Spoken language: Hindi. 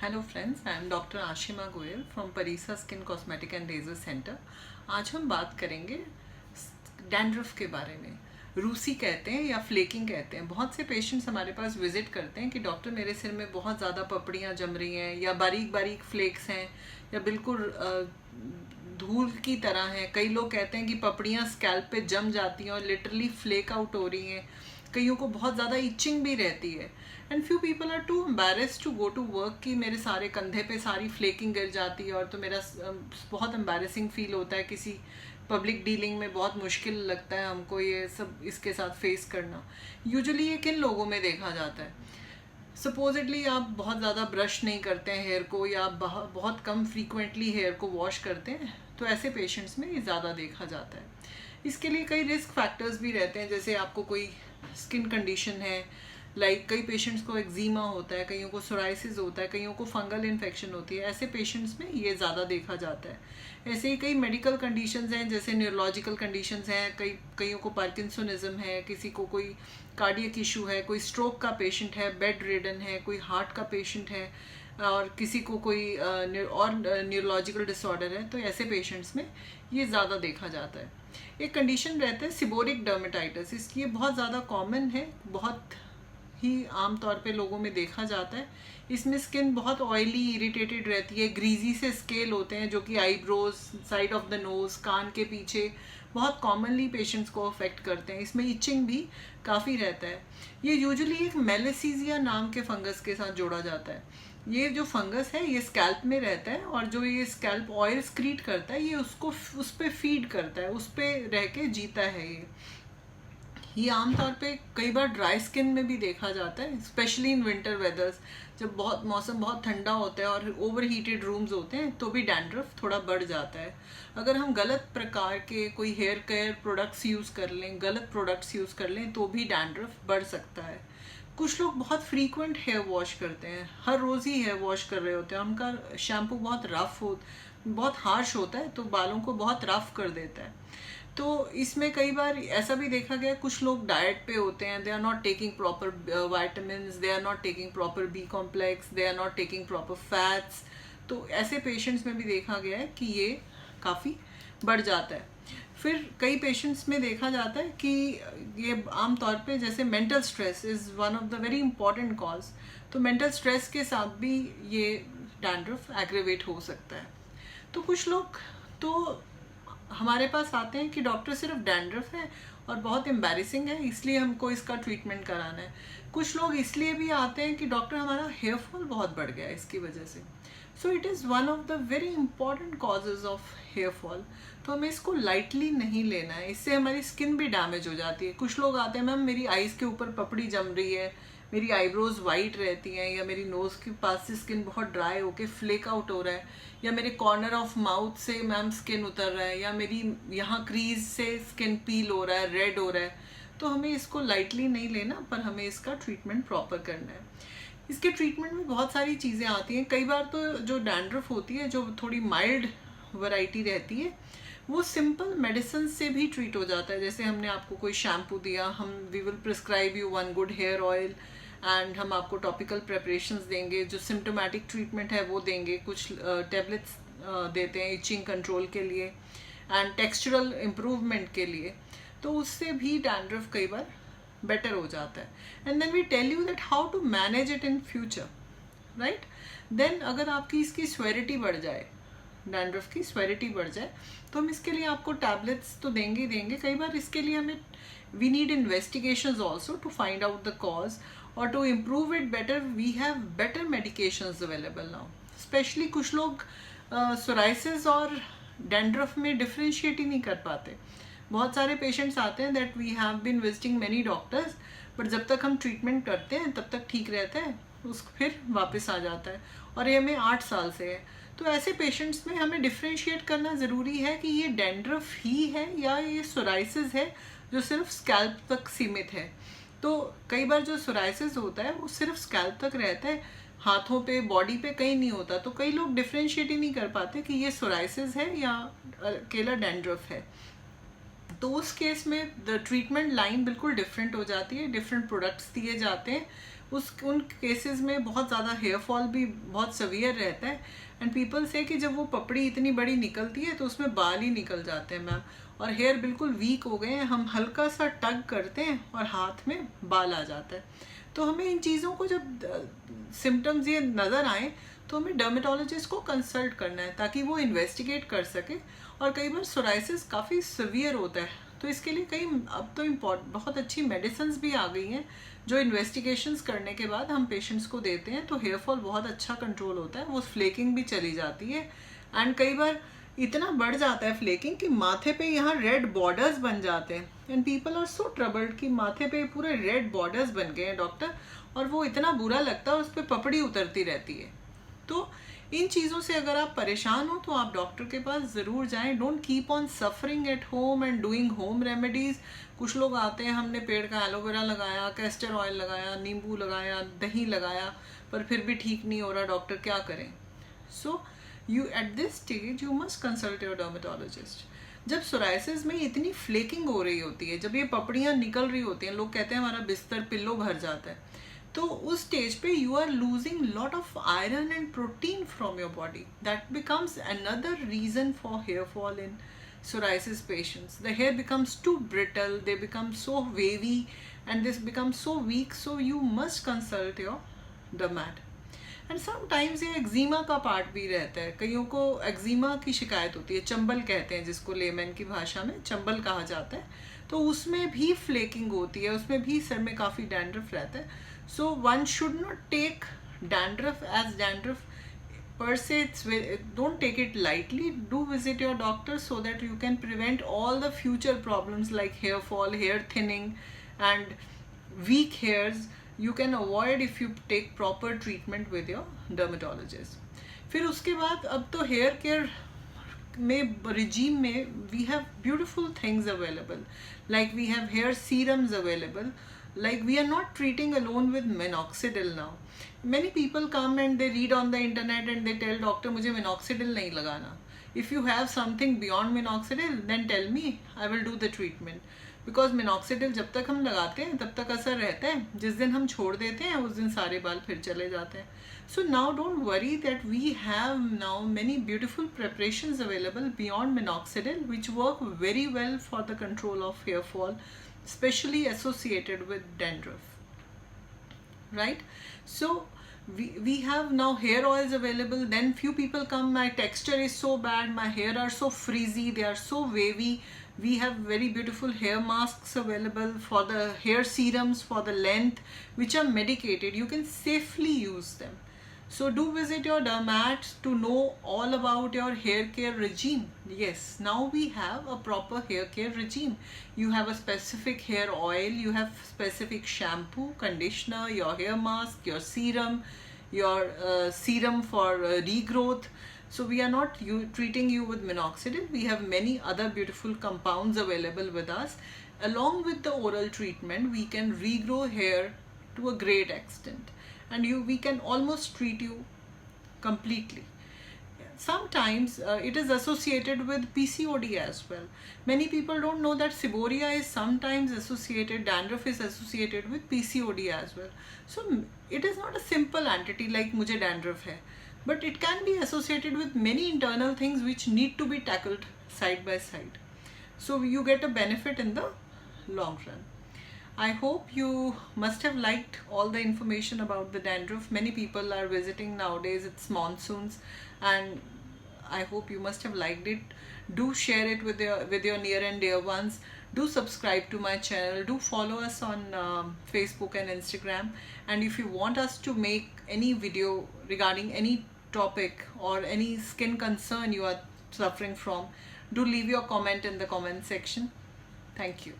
Hello friends, I am doctor Ashima Goyal from Parisa skin cosmetic and laser centre. आज हम बात करेंगे डैंड्रफ के बारे में। रूसी कहते हैं या फ्लेकिंग कहते हैं। बहुत से पेशेंट्स हमारे पास विजिट करते हैं कि डॉक्टर मेरे सिर में बहुत ज़्यादा पपड़ियाँ जम रही हैं, या बारीक बारीक फ्लेक्स हैं, या बिल्कुल धूल की तरह हैं। कई लोग कहते हैं कि पपड़ियाँ स्कैल्प पे जम जाती हैं और लिटरली फ्लेक आउट हो रही हैं। कईयों को बहुत ज़्यादा इचिंग भी रहती है। And few people are too embarrassed to go to work कि मेरे सारे कंधे पे सारी फ्लेकिंग गिर जाती है, और तो मेरा बहुत एम्बेरसिंग फील होता है। किसी पब्लिक डीलिंग में बहुत मुश्किल लगता है हमको ये सब इसके साथ फेस करना। यूजुअली ये किन लोगों में देखा जाता है? सपोजिटली आप बहुत ज़्यादा ब्रश नहीं करते हैं हेयर को, या आप बहुत कम फ्रीक्वेंटली हेयर को वॉश करते हैं, तो ऐसे पेशेंट्स में ये ज़्यादा देखा जाता है। इसके लिए कई रिस्क फैक्टर्स भी रहते हैं, जैसे आपको कोई स्किन कंडीशन है, कई पेशेंट्स को एक्जीमा होता है, कईयों को सोराइसिस होता है, कईयों को फंगल इन्फेक्शन होती है। ऐसे पेशेंट्स में ये ज़्यादा देखा जाता है। ऐसे ही कई मेडिकल कंडीशंस हैं, जैसे न्यूरोलॉजिकल कंडीशंस हैं, कईयों को पार्किंसोनिज्म है, किसी को कोई कार्डियक इशू है, कोई स्ट्रोक का पेशेंट है, बेड रिडन है, कोई हार्ट का पेशेंट है, और किसी को कोई और न्यूरोलॉजिकल डिसऑर्डर है। तो ऐसे पेशेंट्स में ये ज़्यादा देखा जाता है। एक कंडीशन रहता है सिबोरिक डर्मेटाइटिस। ये बहुत ज़्यादा कॉमन है, बहुत ही आम तौर पे लोगों में देखा जाता है। इसमें स्किन बहुत ऑयली इरिटेटेड रहती है, ग्रीजी से स्केल होते हैं जो कि eyebrows, side of the nose, कान के पीछे बहुत कॉमनली पेशेंट्स को अफेक्ट करते हैं। इसमें इचिंग भी काफ़ी रहता है। ये यूजुअली एक मेलेसीजिया नाम के फंगस के साथ जोड़ा जाता है। ये जो फंगस है ये स्कैल्प में रहता है, और जो ये स्कैल्प ऑयल स्क्रीट करता है, ये उसको उस पर फीड करता है, उस पर रह के जीता है। ये आमतौर पे कई बार ड्राई स्किन में भी देखा जाता है, स्पेशली इन विंटर वेदर्स, जब मौसम बहुत ठंडा होता है और ओवर हीटेड रूम्स होते हैं, तो भी डैंड्रफ थोड़ा बढ़ जाता है। अगर हम गलत प्रकार के कोई हेयर केयर प्रोडक्ट्स यूज़ कर लें, गलत प्रोडक्ट्स यूज़ कर लें, तो भी डैंड्रफ बढ़ सकता है। कुछ लोग बहुत फ्रीक्वेंट हेयर वॉश करते हैं, हर रोज़ ही हेयर वॉश कर रहे होते हैं, उनका शैम्पू बहुत हार्श होता है, तो बालों को बहुत रफ कर देता है। तो इसमें कई बार ऐसा भी देखा गया, कुछ लोग डाइट पे होते हैं, they are not taking proper vitamin, they are not taking proper B complex, they are not taking proper fats. तो ऐसे पेशेंट्स में भी देखा गया है कि ये काफ़ी बढ़ जाता है। फिर कई पेशेंट्स में देखा जाता है कि ये आम तौर पे, जैसे mental stress is one of the very important cause, तो मेंटल स्ट्रेस के साथ भी ये डैंड्रफ एग्रेवेट हो सकता है। तो कुछ लोग तो हमारे पास आते हैं कि डॉक्टर सिर्फ डैंड्रफ है और बहुत एम्बैरेसिंग है, इसलिए हमको इसका ट्रीटमेंट कराना है। कुछ लोग इसलिए भी आते हैं कि डॉक्टर हमारा हेयर फॉल बहुत बढ़ गया है इसकी वजह से। So it is one of the very important causes of hair fall. तो हमें इसको लाइटली नहीं लेना है, इससे हमारी स्किन भी डैमेज हो जाती है। कुछ लोग आते हैं, मैम मेरी आईज़ के ऊपर पपड़ी जम रही है, मेरी आईब्रोज वाइट रहती हैं, या मेरी नोज़ के पास से स्किन बहुत ड्राई होके फ्लेक आउट हो रहा है, या मेरे कॉर्नर ऑफ माउथ से मैम स्किन उतर रहा है, या मेरी यहाँ क्रीज से स्किन पील हो रहा है, रेड हो रहा है। तो हमें इसको लाइटली नहीं लेना, पर हमें इसका ट्रीटमेंट प्रॉपर करना है। इसके ट्रीटमेंट में बहुत सारी चीज़ें आती हैं। कई बार तो जो डैंड्रफ होती है, जो थोड़ी माइल्ड वैरायटी रहती है, वो सिंपल मेडिसिन से भी ट्रीट हो जाता है। जैसे हमने आपको कोई शैम्पू दिया, we will prescribe you one good hair oil, and हम आपको टॉपिकल प्रेपरेशंस देंगे, जो सिम्टोमेटिक ट्रीटमेंट है वो देंगे, कुछ टेबलेट्स देते हैं इचिंग कंट्रोल के लिए एंड टेक्सचरल इम्प्रूवमेंट के लिए। तो उससे भी डैंड्रफ कई बार बेटर हो जाता है। And then we tell you that how to manage it in future, right. Then अगर आपकी इसकी स्वेरिटी बढ़ जाए, डैंड्रफ की स्वेरिटी बढ़ जाए, तो हम इसके लिए आपको टैबलेट्स तो देंगे ही देंगे। कई बार इसके लिए हमें we need investigations also to find out the cause, और to improve it better we have better medications available now. Specially कुछ लोग सोराइसिस और डैंड्रफ में डिफ्रेंशिएट ही नहीं कर पाते। बहुत सारे पेशेंट्स आते हैं that we have been visiting many doctors, but जब तक हम ट्रीटमेंट करते हैं तब तक ठीक रहता है, फिर वापस आ जाता है, और ये हमें 8 साल से है। तो ऐसे पेशेंट्स में हमें डिफ्रेंशिएट करना ज़रूरी है कि ये डैंड्रफ ही है या ये सोराइसिस है जो सिर्फ स्कैल्प तक सीमित है। तो कई बार जो सोराइसिस होता है वो सिर्फ स्कैल्प तक रहता है, हाथों पे, बॉडी पे कहीं नहीं होता। तो कई लोग डिफ्रेंशिएट ही नहीं कर पाते कि ये सोराइसिस है या अकेला डैंड्रफ है। तो उस केस में द ट्रीटमेंट लाइन बिल्कुल डिफरेंट हो जाती है, डिफरेंट प्रोडक्ट्स दिए जाते हैं। उन केसेस में बहुत ज़्यादा हेयर फॉल भी बहुत सवियर रहता है। एंड पीपल से कि जब वो पपड़ी इतनी बड़ी निकलती है तो उसमें बाल ही निकल जाते हैं मैम, और हेयर बिल्कुल वीक हो गए हैं, हम हल्का सा टग करते हैं और हाथ में बाल आ जाता है। तो हमें इन चीज़ों को जब सिम्टम्स ये नज़र आए तो हमें डर्मेटोलॉजिस्ट को कंसल्ट करना है ताकि वो इन्वेस्टिगेट कर सके। और कई बार सोराइसिस काफ़ी सीवियर होता है, तो इसके लिए कई अब तो बहुत अच्छी मेडिसिन्स भी आ गई हैं जो इन्वेस्टिगेशंस करने के बाद हम पेशेंट्स को देते हैं, तो हेयर फॉल बहुत अच्छा कंट्रोल होता है, वो फ्लेकिंग भी चली जाती है। एंड कई बार इतना बढ़ जाता है फ्लेकिंग कि माथे पे यहाँ रेड बॉर्डर्स बन जाते हैं, and people are so troubled कि माथे पे पूरे रेड बॉर्डर्स बन गए हैं डॉक्टर, और वो इतना बुरा लगता है, उस पर पपड़ी उतरती रहती है। तो इन चीज़ों से अगर आप परेशान हो तो आप डॉक्टर के पास ज़रूर जाएं। Don't keep on suffering at home and doing home remedies. कुछ लोग आते हैं, हमने पेड़ का एलोवेरा लगाया, कैस्टर ऑयल लगाया, नींबू लगाया, दही लगाया, पर फिर भी ठीक नहीं हो रहा, डॉक्टर क्या करें। So you at this stage you must consult your dermatologist. जब सोराइसिस में इतनी फ्लेकिंग हो रही होती है, जब ये पपड़ियाँ निकल रही होती हैं, लोग कहते हैं हमारा बिस्तर पिल्लो भर जाता है, तो उस स्टेज पे you are losing lot of iron and protein from your body. That becomes another reason for hair fall in psoriasis patients. The hair becomes too brittle, they become so wavy, and this becomes so weak, so you must consult your dermat. And sometimes ये एक्जिमा का पार्ट भी रहता है, कईयों को एक्जिमा की शिकायत होती है, चंबल कहते हैं जिसको लेमन की भाषा में चंबल कहा जाता है, तो उसमें भी फ्लेकिंग होती है, उसमें भी सर में काफ़ी डैंड्रफ रहता है। So one should not take dandruff as dandruff per se. Don't take it lightly. Do visit your doctor so that you can prevent all the future problems like hair fall, hair thinning, and weak hairs. You can avoid if you take proper treatment with your dermatologist. फिर उसके बाद अब तो हेयर केयर में regime में we have beautiful things available, like we have hair serums available. Like we are not treating alone with minoxidil now. Many people come and they read on the internet and they tell doctor मुझे minoxidil नहीं लगाना. If you have something beyond minoxidil, then tell me, I will do the treatment. Because minoxidil जब तक हम लगाते हैं तब तक असर रहता है, जिस दिन हम छोड़ देते हैं उस दिन सारे बाल फिर चले जाते हैं. So now don't worry that we have now many beautiful preparations available beyond minoxidil which work very well for the control of hair fall, especially associated with dandruff, right? So we have now hair oils available. Then few people come, my texture is so bad, my hair are so frizzy, they are so wavy. We have very beautiful hair masks available, for the hair serums for the length, which are medicated, you can safely use them. So do visit your dermat to know all about your hair care regime. Yes, now we have a proper hair care regime. You have a specific hair oil, you have specific shampoo, conditioner, your hair mask, your serum, your serum for regrowth. So we are not treating you with minoxidil. We have many other beautiful compounds available with us. Along with the oral treatment, we can regrow hair to a great extent, and we can almost treat you completely. Sometimes it is associated with PCOD as well. Many people don't know that seborrhea is sometimes associated, dandruff is associated with PCOD as well. So it is not a simple entity like mujhe dandruff hai, but it can be associated with many internal things which need to be tackled side by side. So you get a benefit in the long run. I hope you must have liked all the information about the dandruff. Many people are visiting nowadays, it's monsoons, and I hope you must have liked it. Do share it with your near and dear ones. Do subscribe to my channel. Do follow us on Facebook and Instagram. And if you want us to make any video regarding any topic or any skin concern you are suffering from, do leave your comment in the comment section. Thank you.